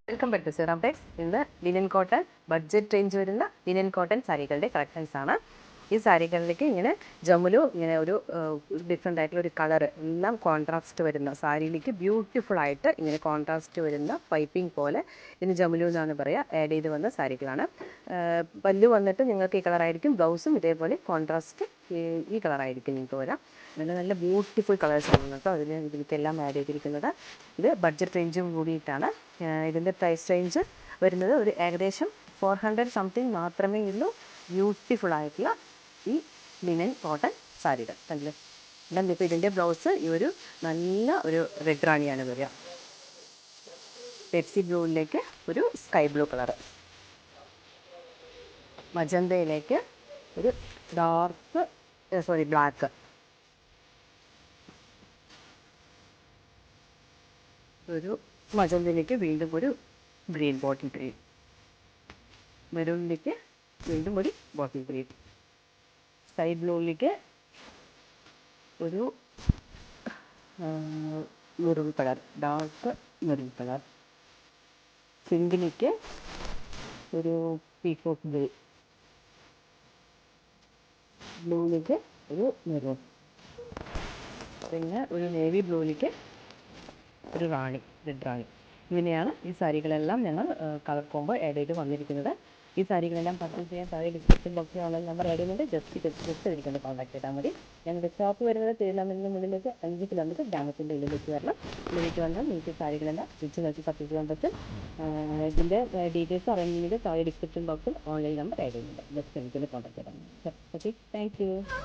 Welcome back to Siram Tex. ഇന്ന് linen cotton budget range വരുന്ന linen cotton സാരികളുടെ collections ആണ്. ഈ സാരികളിലേക്ക് ഇങ്ങനെ ജമുലു ഇങ്ങനെ ഒരു ഡിഫറെൻ്റ് ആയിട്ടുള്ള ഒരു കളർ എല്ലാം കോൺട്രാസ്റ്റ് വരുന്ന സാരിയിലേക്ക് ബ്യൂട്ടിഫുൾ ആയിട്ട് ഇങ്ങനെ കോൺട്രാസ്റ്റ് വരുന്ന പൈപ്പിംഗ് പോലെ ഇതിന് ജമുലു എന്നാണ് പറയുക. ആഡ് ചെയ്ത് വന്ന സാരികളാണ്. പല്ലു വന്നിട്ട് നിങ്ങൾക്ക് ഈ കളറായിരിക്കും. ബ്ലൗസും ഇതേപോലെ കോൺട്രാസ്റ്റ് ഈ കളറായിരിക്കും നിങ്ങൾക്ക് വരാം. നല്ല നല്ല ബ്യൂട്ടിഫുൾ കളേഴ്സാണ് കേട്ടോ ഇതിലേക്കെല്ലാം ആഡ് ചെയ്തിരിക്കുന്നത്. ഇത് ബഡ്ജറ്റ് റേഞ്ചും കൂടിയിട്ടാണ്. ഇതിൻ്റെ പ്രൈസ് റേഞ്ച് വരുന്നത് ഒരു ഏകദേശം 400 സംതിങ് മാത്രമേ ഉള്ളൂ. ബ്യൂട്ടിഫുൾ ആയിട്ടുള്ള ഈ ലിനൻ കോട്ടൺ സാരികൾ കണ്ടില്ലേ. ഇപ്പോൾ ഇതിൻ്റെ ബ്ലൗസ് ഈ ഒരു നല്ല ഒരു റെഡ് റാണിയാണ് വരിക. പെപ്സി ബ്ലൂവിലേക്ക് ഒരു സ്കൈ ബ്ലൂ കളറ്, മജന്തയിലേക്ക് ഒരു ഡാർക്ക് ബ്ലാക്ക്, ഒരു മജന്തയിലേക്ക് വീണ്ടും ഒരു ഗ്രീൻ ബോട്ടിൽ ഗ്രീൻ, മെറൂണിലേക്ക് വീണ്ടും ഒരു ബോട്ടിൽ ഗ്രീൻ, സ്കൈ ബ്ലൂവിലേക്ക് ഒരു maroon colour, dark maroon colour, പിങ്കിലേക്ക് ഒരു പീകോക്ക് ബ്ലൂ, ബ്ലൂവിലേക്ക് ഒരു മെറൂൺ, പിന്നെ ഒരു നേവി ബ്ലൂവിലേക്ക് ഒരു റാണി, റെഡ് റാണി. ഇങ്ങനെയാണ് ഈ സാരികളെല്ലാം ഞങ്ങൾ കളർ കോംബോ ആഡ് ചെയ്ത് വന്നിരിക്കുന്നത്. ഈ സാരികളെല്ലാം പർച്ചേസ് ചെയ്യാൻ താഴെ ഡിസ്ക്രിപ്ഷൻ ബോക്സിൽ ഓൺലൈൻ നമ്പർ ആഡ് ചെയ്യുന്നുണ്ട്. ജസ്റ്റ് എടുക്കേണ്ട കോൺടാക്ട് ചെയ്താൽ മതി. ഞങ്ങളുടെ ഷോപ്പ് വരുന്നത് തിരുവനന്തപുരത്തിന് മുന്നിലേക്ക് 5 കിലോമീറ്റർ ഗ്രാമത്തിൻ്റെ ഉള്ളിലേക്ക് വരണം. ഉള്ളിലേക്ക് വന്നാൽ നിങ്ങൾക്ക് സാരികളെല്ലാം തിരിച്ച് നോക്കി പർച്ചേസ് ചെയ്യാൻ പറ്റും. ഇതിൻ്റെ ഡീറ്റെയിൽസ് അറിയുന്നതിന് താഴെ ഡിസ്ക്രിപ്ഷൻ ബോക്സിൽ ഓൺലൈൻ നമ്പർ ആഡ് ചെയ്യുന്നുണ്ട്. ജസ്റ്റ് എനിക്കൊന്ന് കോൺടാക്ട് ചെയ്താൽ മതി. Okay, thank you.